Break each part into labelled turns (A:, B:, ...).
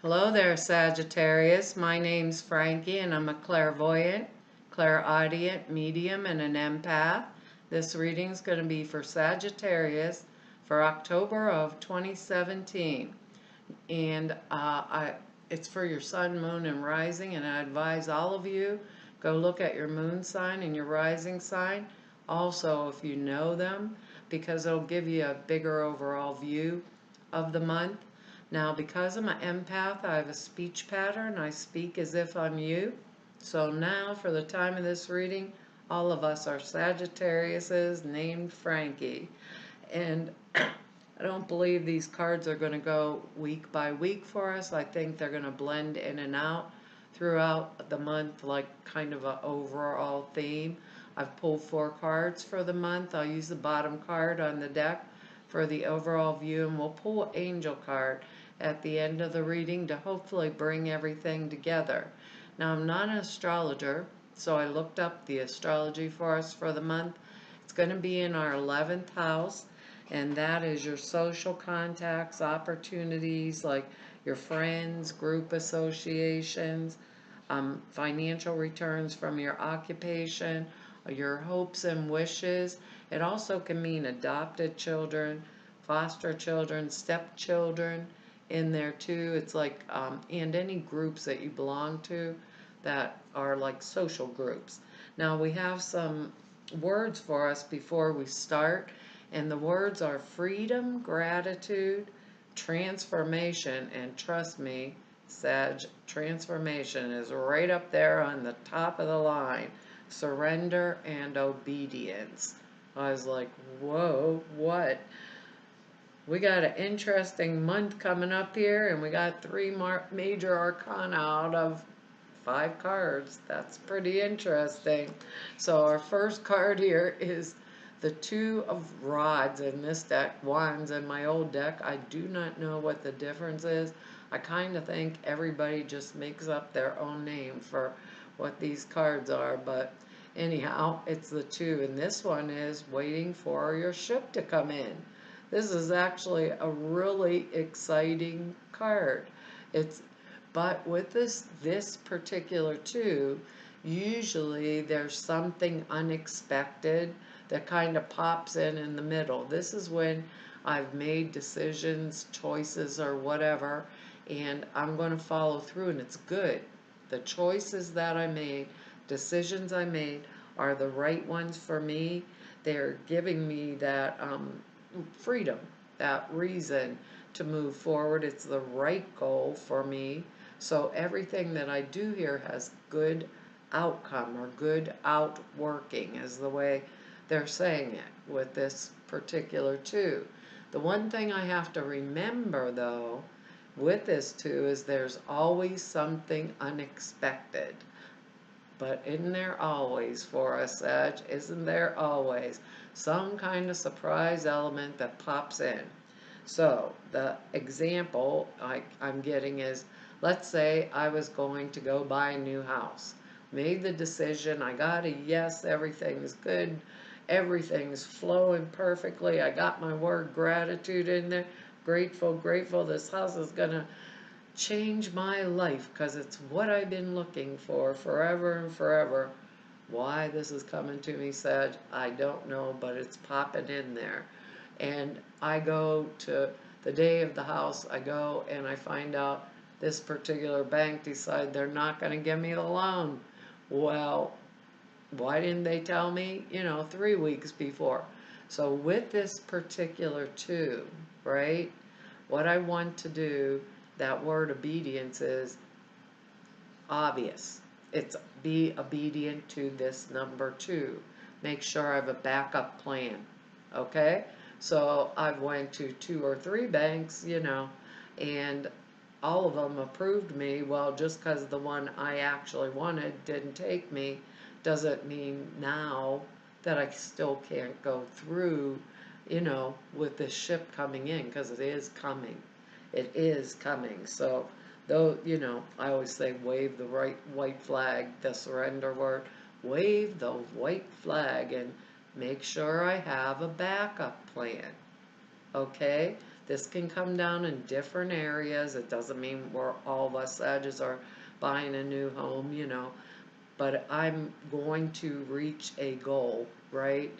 A: Hello there, Sagittarius. My name's Frankie, and I'm a clairvoyant, clairaudient, medium, and an empath. This reading's going to be for Sagittarius for October of 2017. And it's for your sun, moon, and rising, and I advise all of you go look at your moon sign and your rising sign. Also, if you know them, because it'll give you a bigger overall view of the month. Now, because I'm an empath, I have a speech pattern. I speak as if I'm you. So now, for the time of this reading, all of us are Sagittariuses named Frankie. And I don't believe these cards are going to go week by week for us. I think they're going to blend in and out throughout the month, like kind of an overall theme. I've pulled 4 cards for the month. I'll use the bottom card on the deck for the overall view, and we'll pull an angel card at the end of the reading to hopefully bring everything together. Now, I'm not an astrologer, so I looked up the astrology for us for the month. It's going to be in our 11th house, and that is your social contacts, opportunities like your friends, group associations, financial returns from your occupation, your hopes and wishes. It also can mean adopted children, foster children, stepchildren in there too. It's like, and any groups that you belong to that are like social groups. Now we have some words for us before we start, and the words are freedom, gratitude, transformation, and trust me, Sag, transformation is right up there on the top of the line. Surrender and obedience. I was like, whoa, what? We got an interesting month coming up here, and we got 3 major arcana out of 5 cards. That's pretty interesting. So our first card here is the 2 of rods in this deck, wands in my old deck. I do not know what the difference is. I kind of think everybody just makes up their own name for what these cards are, but anyhow, it's the 2, and this one is waiting for your ship to come in. This is actually a really exciting card. But with this particular 2, usually there's something unexpected that kind of pops in the middle. This is when I've made decisions, choices, or whatever, and I'm going to follow through, and it's good. The choices that I made, decisions I made, are the right ones for me. They're giving me that freedom, that reason to move forward. It's the right goal for me. So everything that I do here has good outcome or good outworking is the way they're saying it with this particular 2. The one thing I have to remember though with this 2 is there's always something unexpected. But isn't there always for us, Sag? Isn't there always some kind of surprise element that pops in? So the example I'm getting is, let's say I was going to go buy a new house. Made the decision, I got a yes, everything's good, everything's flowing perfectly. I got my word gratitude in there. Grateful, grateful. This house is going to change my life because it's what I've been looking for forever and forever. Why this is coming to me, Sag, I don't know, but it's popping in there. And I go to the day of the house, I go and I find out this particular bank decide they're not going to give me the loan. Well, why didn't they tell me, 3 weeks before? So with this particular 2, right, what I want to do, that word obedience is obvious. It's be obedient to this number 2. Make sure I have a backup plan. Okay? So I've went to 2 or 3 banks, and all of them approved me. Well, just because the one I actually wanted didn't take me doesn't mean now that I still can't go through, with this ship coming in, because it is coming. It is coming. So, though, I always say wave the right white flag, the surrender word. Wave the white flag and make sure I have a backup plan. Okay? This can come down in different areas. It doesn't mean we're all of us Sages are buying a new home, you know, but I'm going to reach a goal, right?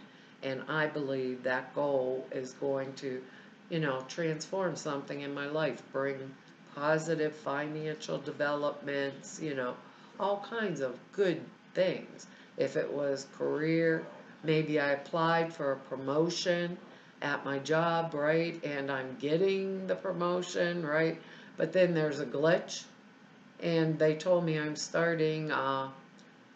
A: And I believe that goal is going to, you know, transform something in my life, bring positive financial developments, you know, all kinds of good things. If it was career, maybe I applied for a promotion at my job, right? And I'm getting the promotion, right? But then there's a glitch, and they told me I'm starting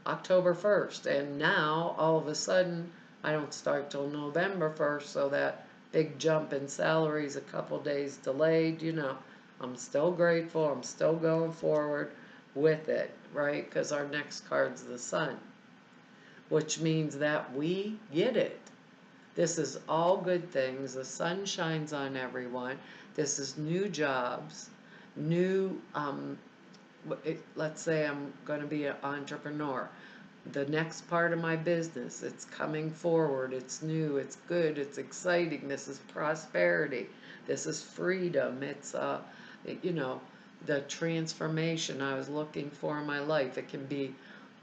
A: October 1st, and now all of a sudden I don't start till November 1st, so that big jump in salary is a couple days delayed, you know. I'm still grateful, I'm still going forward with it, right? Because our next card's the Sun, which means that we get it. This is all good things. The sun shines on everyone. This is new jobs, new, let's say I'm going to be an entrepreneur. The next part of my business, it's coming forward, it's new, it's good, it's exciting. This is prosperity. This is freedom. It's, you know, the transformation I was looking for in my life. It can be,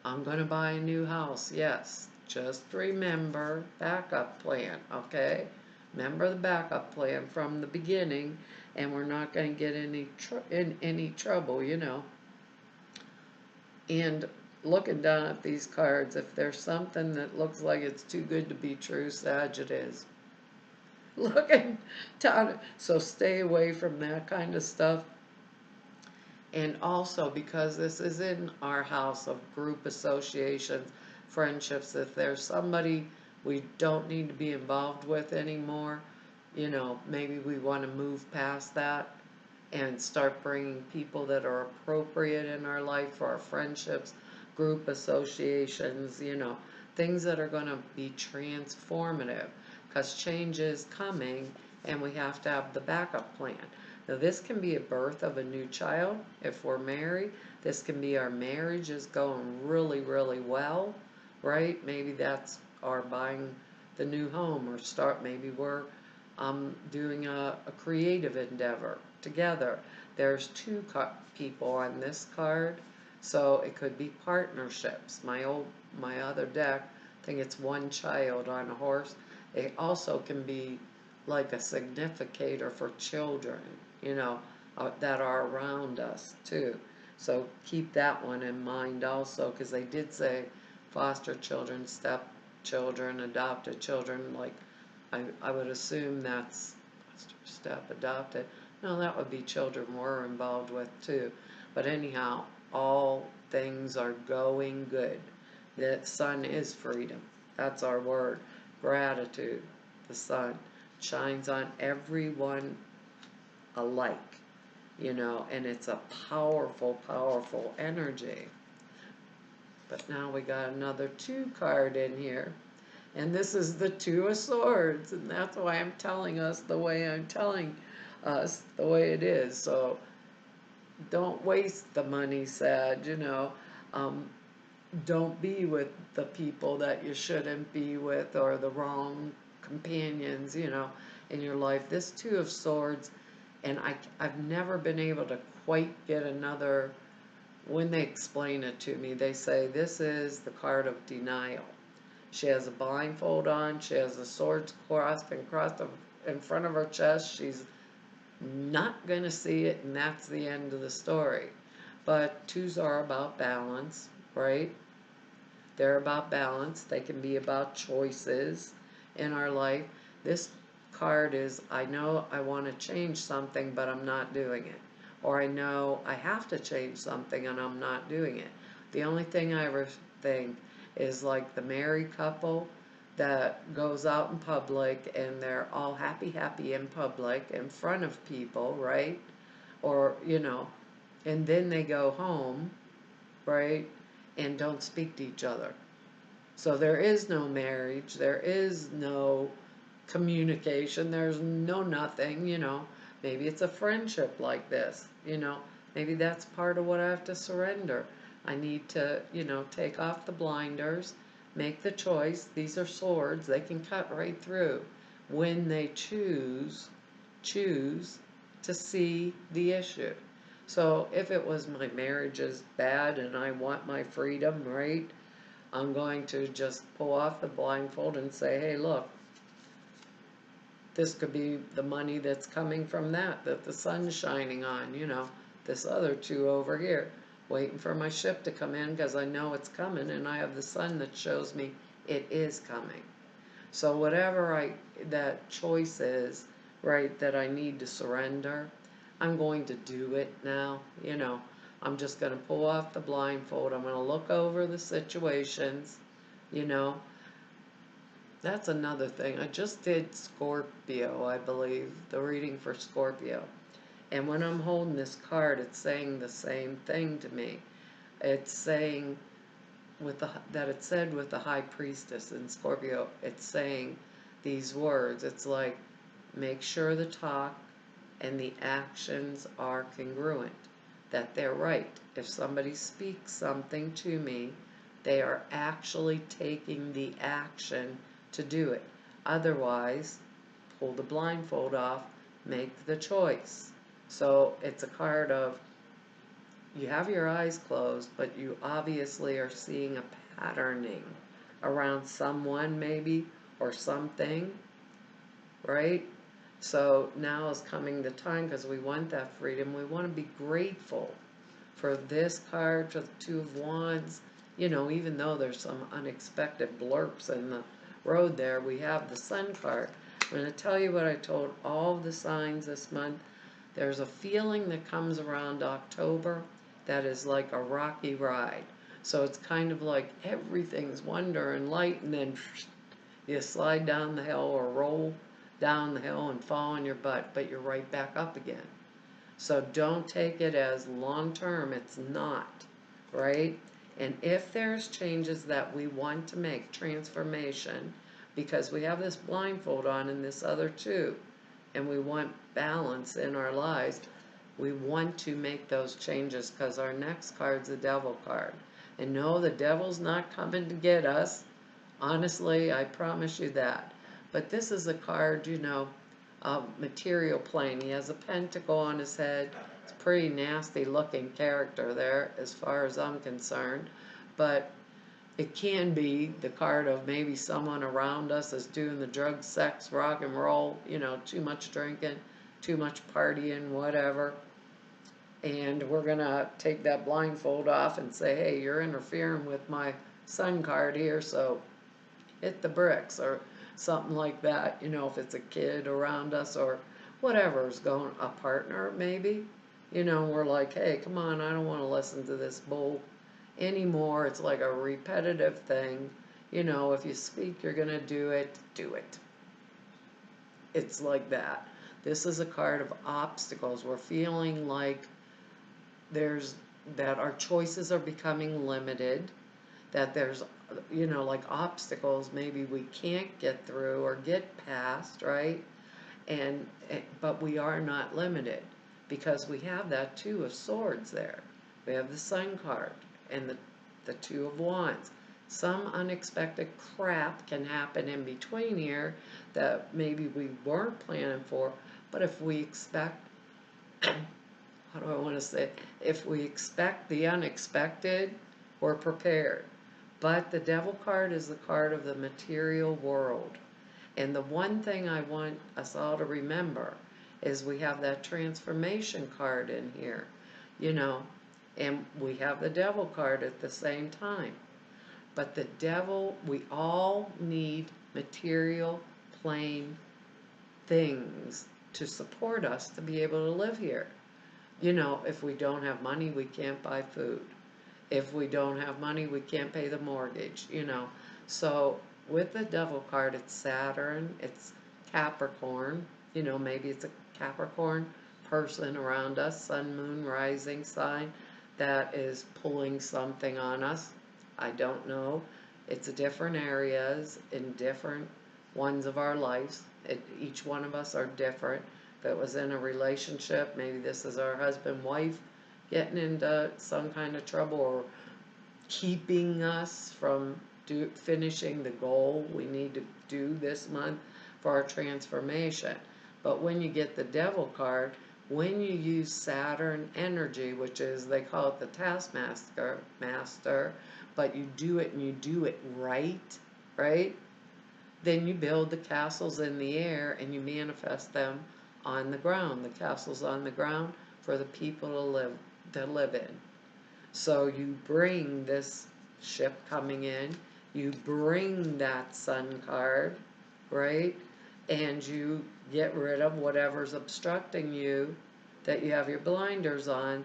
A: I'm going to buy a new house. Yes. Just remember backup plan, okay? Remember the backup plan from the beginning, and we're not going to get in any trouble, you know. And looking down at these cards, if there's something that looks like it's too good to be true, Sag, it is. Looking down, so stay away from that kind of stuff. And also, because this is in our house of group associations, friendships, if there's somebody we don't need to be involved with anymore, you know, maybe we want to move past that and start bringing people that are appropriate in our life for our friendships, group associations, you know, things that are going to be transformative, because change is coming and we have to have the backup plan. Now, this can be a birth of a new child if we're married. This can be our marriage is going really, really well, right? Maybe that's our buying the new home, or maybe we're doing a creative endeavor together. There's two people on this card, so it could be partnerships. My other deck, I think it's one child on a horse. It also can be like a significator for children, you know, that are around us too. So keep that one in mind also, because they did say foster children, step children, adopted children. Like I would assume that's foster, step, adopted. No, that would be children we're involved with too. But anyhow, all things are going good. The sun is freedom. That's our word. Gratitude. The sun shines on everyone alike, you know, and it's a powerful, powerful energy. But now we got another 2 card in here. And this is the 2 of Swords. And that's why I'm telling us the way I'm telling us the way it is. So don't waste the money, Sag, you know. Don't be with the people that you shouldn't be with, or the wrong companions, you know, in your life. This 2 of Swords, and I've never been able to quite get another. When they explain it to me, they say this is the card of denial. She has a blindfold on, she has the swords crossed in front of her chest. She's not going to see it, and that's the end of the story. But 2s are about balance, right? They're about balance. They can be about choices in our life. This card is, I know I want to change something, but I'm not doing it. Or I know I have to change something and I'm not doing it. The only thing I ever think is like the married couple that goes out in public and they're all happy in public in front of people, right? Or, you know, and then they go home, right, and don't speak to each other. So there is no marriage, there is no communication, there's no nothing, you know. Maybe it's a friendship like this, you know. Maybe that's part of what I have to surrender. I need to, you know, take off the blinders, make the choice. These are swords, they can cut right through when they choose choose to see the issue. So if it was my marriage is bad and I want my freedom, right, I'm going to just pull off the blindfold and say, hey, look, this could be the money that's coming from that the sun's shining on, this other two over here, waiting for my ship to come in because I know it's coming and I have the sun that shows me it is coming. So whatever that choice is, right, that I need to surrender, I'm going to do it now, I'm just going to pull off the blindfold. I'm going to look over the situations, you know. That's another thing. I just did Scorpio, I believe, the reading for Scorpio. And when I'm holding this card, it's saying the same thing to me. It's saying that it said with the High Priestess in Scorpio, it's saying these words. It's like, make sure the talk and the actions are congruent, that they're right. If somebody speaks something to me, they are actually taking the action to do it. Otherwise, pull the blindfold off, make the choice. So it's a card of, you have your eyes closed, but you obviously are seeing a patterning around someone maybe, or something, right? So now is coming the time, because we want that freedom. We want to be grateful for this card, for the Two of Wands. Even though there's some unexpected blurps in the road there, we have the Sun card. I'm going to tell you what I told all the signs this month. There's a feeling that comes around October that is like a rocky ride. So it's kind of like everything's wonder and light, and then you slide down the hill or roll down the hill and fall on your butt, but you're right back up again. So don't take it as long term. It's not, right? And if there's changes that we want to make, transformation, because we have this blindfold on and this other too, and we want balance in our lives, we want to make those changes, because our next card's the Devil card. And no, the devil's not coming to get us. Honestly, I promise you that. But this is a card, of material plane. He has a pentacle on his head. It's a pretty nasty looking character there, as far as I'm concerned. But it can be the card of maybe someone around us is doing the drugs, sex, rock and roll, too much drinking, too much partying, whatever. And we're going to take that blindfold off and say, hey, you're interfering with my Sun card here, so hit the bricks, or something like that, if it's a kid around us or whatever's going, a partner maybe, we're like, hey, come on, I don't want to listen to this bull anymore. It's like a repetitive thing. If you speak, you're going to do it, do it. It's like that. This is a card of obstacles. We're feeling like that our choices are becoming limited, that there's like obstacles maybe we can't get through or get past, right? But we are not limited, because we have that Two of Swords there. We have the Sun card and the Two of Wands. Some unexpected crap can happen in between here that maybe we weren't planning for, but if we expect how do I want to say it? If we expect the unexpected, we're prepared. But the Devil card is the card of the material world. And the one thing I want us all to remember is we have that transformation card in here, and we have the Devil card at the same time. But the devil, we all need material plane things to support us to be able to live here. If we don't have money, we can't buy food. If we don't have money, we can't pay the mortgage, So with the Devil card, it's Saturn, it's Capricorn, maybe it's a Capricorn person around us, sun, moon, rising sign, that is pulling something on us. I don't know. It's different areas in different ones of our lives. Each one of us are different. If it was in a relationship, maybe this is our husband, wife, getting into some kind of trouble, or keeping us from finishing the goal we need to do this month for our transformation. But when you get the Devil card, when you use Saturn energy, which is, they call it the taskmaster, but you do it and you do it right, right? Then you build the castles in the air and you manifest them on the ground, the castles on the ground for the people to live in. So you bring this ship coming in, you bring that Sun card, right? And you get rid of whatever's obstructing you that you have your blinders on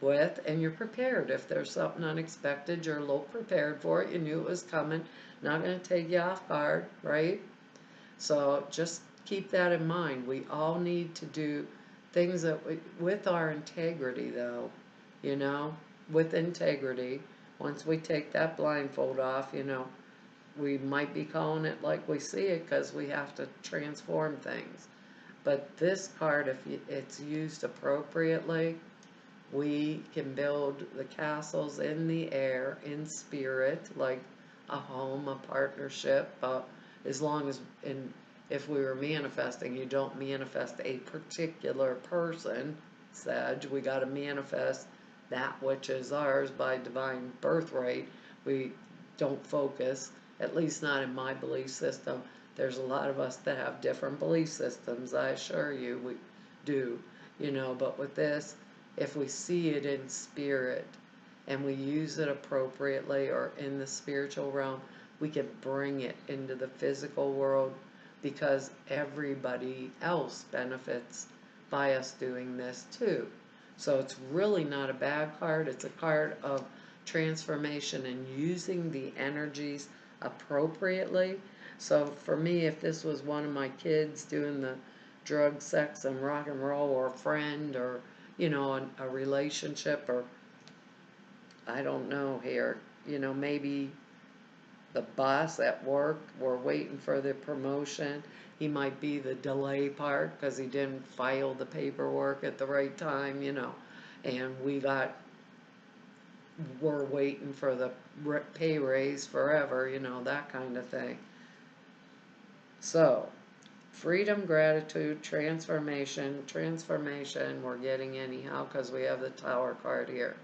A: with, and you're prepared. If there's something unexpected, you're a little prepared for it. You knew it was coming, not going to take you off guard, right? So just keep that in mind. We all need to do things that with our integrity, though, you know, with integrity. Once we take that blindfold off, you know, we might be calling it like we see it because we have to transform things. But this card, if it's used appropriately, we can build the castles in the air, in spirit, like a home, a partnership, as long as, if we were manifesting, you don't manifest a particular person, Sag. We got to manifest that which is ours by divine birthright. We don't focus, at least not in my belief system. There's a lot of us that have different belief systems, I assure you we do, you know, but with this, if we see it in spirit and we use it appropriately or in the spiritual realm, we can bring it into the physical world because everybody else benefits by us doing this too. So it's really not a bad card. It's a card of transformation and using the energies appropriately. So for me, if this was one of my kids doing the drug, sex, and rock and roll, or a friend, or, you know, a relationship, or I don't know here, you know, maybe the boss at work, we're waiting for the promotion. He might be the delay part because he didn't file the paperwork at the right time, you know, and we're waiting for the pay raise forever, you know, that kind of thing. So, freedom, gratitude, transformation we're getting anyhow because we have the Tower card here.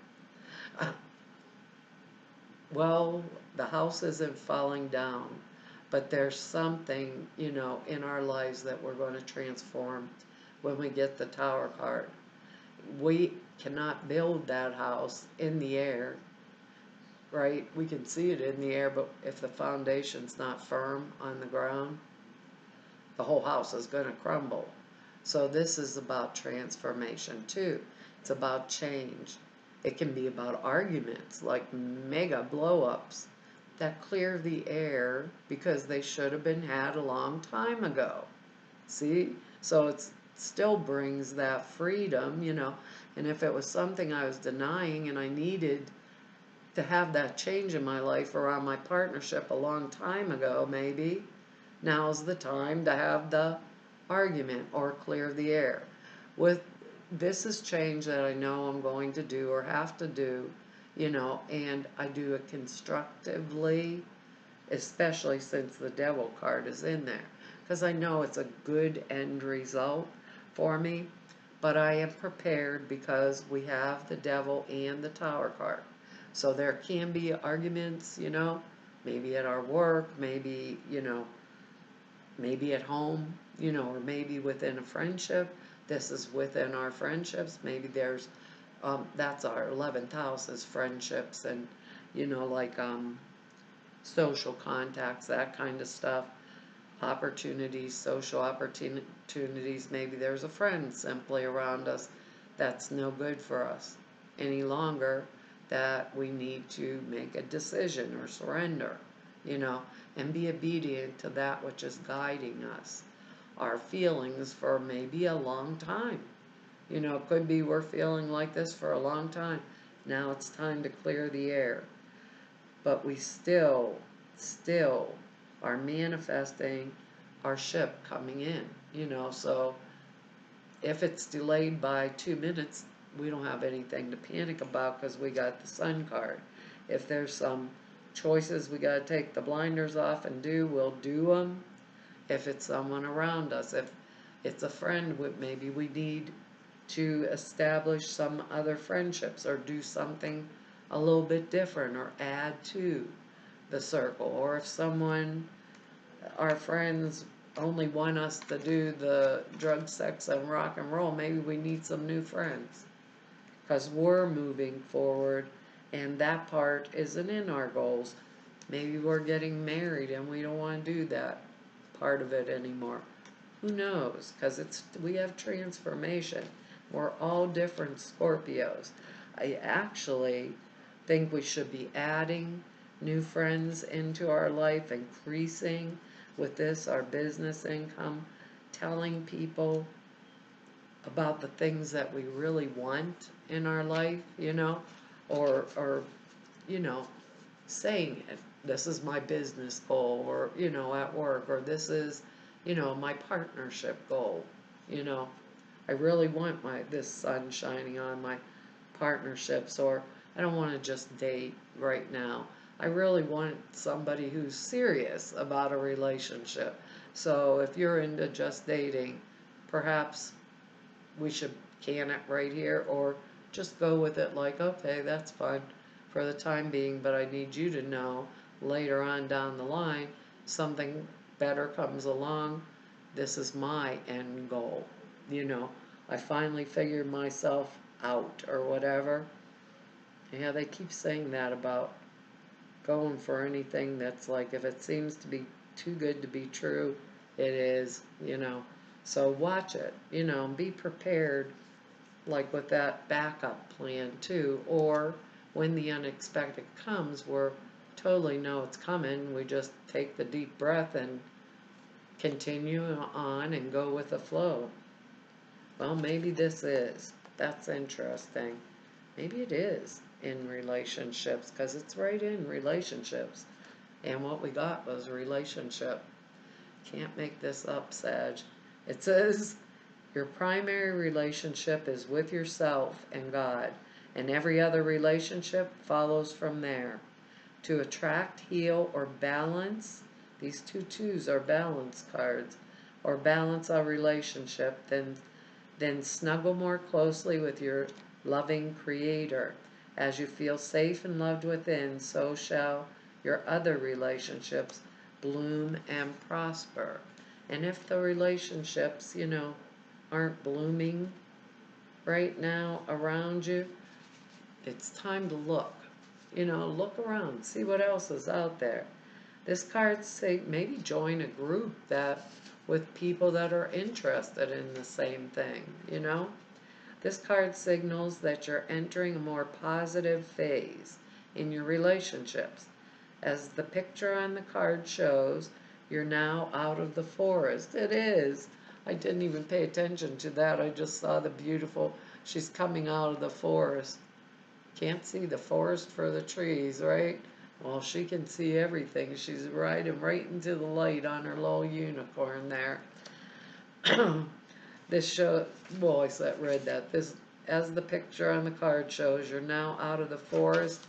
A: Well, the house isn't falling down, but there's something, you know, in our lives that we're going to transform when we get the Tower card. We cannot build that house in the air, right? We can see it in the air, but if the foundation's not firm on the ground, the whole house is going to crumble. So this is about transformation too. It's about change. It can be about arguments, like mega blow-ups that clear the air because they should have been had a long time ago. See? So it still brings that freedom, you know. And if it was something I was denying and I needed to have that change in my life around my partnership a long time ago, maybe, now's the time to have the argument or clear the air. This is change that I know I'm going to do or have to do, you know, and I do it constructively, especially since the Devil card is in there, because I know it's a good end result for me, but I am prepared because we have the Devil and the Tower card. So there can be arguments, you know, maybe at our work, maybe, you know, maybe at home, you know, or maybe within a friendship. This is within our friendships. Maybe there's, that's our 11th house is friendships and, you know, like social contacts, that kind of stuff. Opportunities, social opportunities. Maybe there's a friend simply around us that's no good for us any longer, that we need to make a decision or surrender, you know, and be obedient to that which is guiding us, our feelings for maybe a long time. You know, it could be we're feeling like this for a long time. Now it's time to clear the air. But we still are manifesting our ship coming in, you know, so if it's delayed by 2 minutes, we don't have anything to panic about because we got the Sun card. If there's some choices we got to take the blinders off and do, we'll do them. If it's someone around us, if it's a friend. Maybe we need to establish some other friendships or do something a little bit different or add to the circle. Or if our friends only want us to do the drug, sex, and rock and roll, maybe we need some new friends because we're moving forward and that part isn't in our goals. Maybe we're getting married and we don't want to do that part of it anymore. Who knows? Because we have transformation. We're all different Scorpios. I actually think we should be adding new friends into our life, increasing with this our business income, telling people about the things that we really want in our life, or you know, saying it. This is my business goal, or at work, or this is, my partnership goal. You know, I really want this sun shining on my partnerships, or I don't want to just date right now. I really want somebody who's serious about a relationship. So if you're into just dating, perhaps we should can it right here, or just go with it like, okay, that's fine for the time being, but I need you to know later on down the line, something better comes along. This is my end goal. I finally figured myself out or whatever. Yeah, they keep saying that about going for anything that's like, if it seems to be too good to be true, it is. So watch it, and be prepared, like with that backup plan too, or when the unexpected comes, we're totally know it's coming. We just take the deep breath and continue on and go with the flow. Well, maybe that's interesting. Maybe it is in relationships, because it's right in relationships. And what we got was relationship. Can't make this up, Sag. It says, your primary relationship is with yourself and God, and every other relationship follows from there. To attract, heal, or balance, these two twos are balance cards, or balance our relationship, then snuggle more closely with your loving Creator. As you feel safe and loved within, so shall your other relationships bloom and prosper. And if the relationships, aren't blooming right now around you, it's time to look. Look around, see what else is out there. This card say maybe join a group with people that are interested in the same thing. This card signals that you're entering a more positive phase in your relationships. As the picture on the card shows, you're now out of the forest. It is. I didn't even pay attention to that. I just saw she's coming out of the forest. Can't see the forest for the trees, right? Well, she can see everything. She's riding right into the light on her little unicorn there. Read that. As the picture on the card shows, you're now out of the forest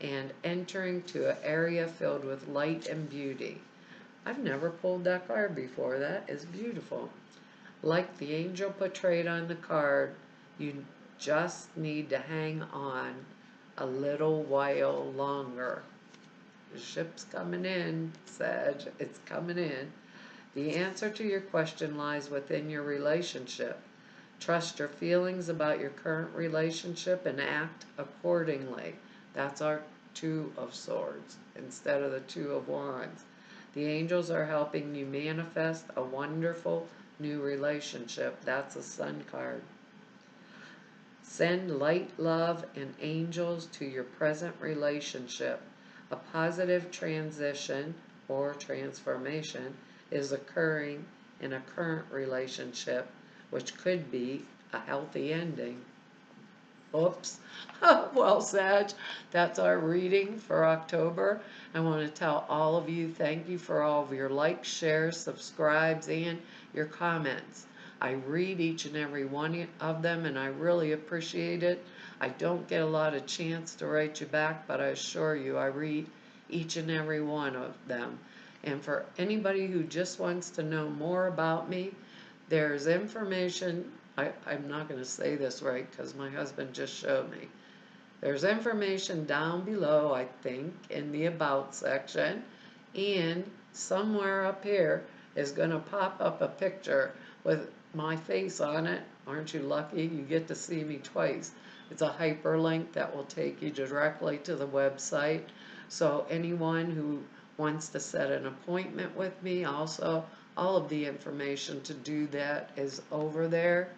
A: and entering to an area filled with light and beauty. I've never pulled that card before. That is beautiful. Like the angel portrayed on the card, you just need to hang on a little while longer. The ship's coming in, Sag. It's coming in. The answer to your question lies within your relationship. Trust your feelings about your current relationship and act accordingly. That's our Two of Swords instead of the Two of Wands. The angels are helping you manifest a wonderful new relationship. That's a Sun card. Send light, love, and angels to your present relationship. A positive transition or transformation is occurring in a current relationship, which could be a healthy ending. Oops. Well, Sag, that's our reading for October. I want to tell all of you thank you for all of your likes, shares, subscribes, and your comments. I read each and every one of them, and I really appreciate it. I don't get a lot of chance to write you back, but I assure you I read each and every one of them. And for anybody who just wants to know more about me, There's information, I'm not going to say this right because my husband just showed me. There's information down below, I think, in the About section, and somewhere up here is going to pop up a picture with my face on it. Aren't you lucky? You get to see me twice. It's a hyperlink that will take you directly to the website. So anyone who wants to set an appointment with me, also, all of the information to do that is over there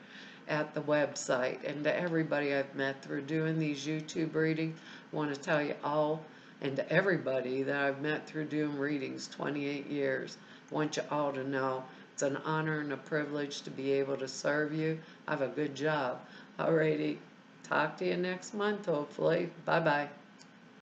A: at the website. And to everybody I've met through doing these YouTube readings, I want to tell you all, and to everybody that I've met through doing readings 28 years, I want you all to know it's an honor and a privilege to be able to serve you. I have a good job. Alrighty, talk to you next month, hopefully. Bye-bye.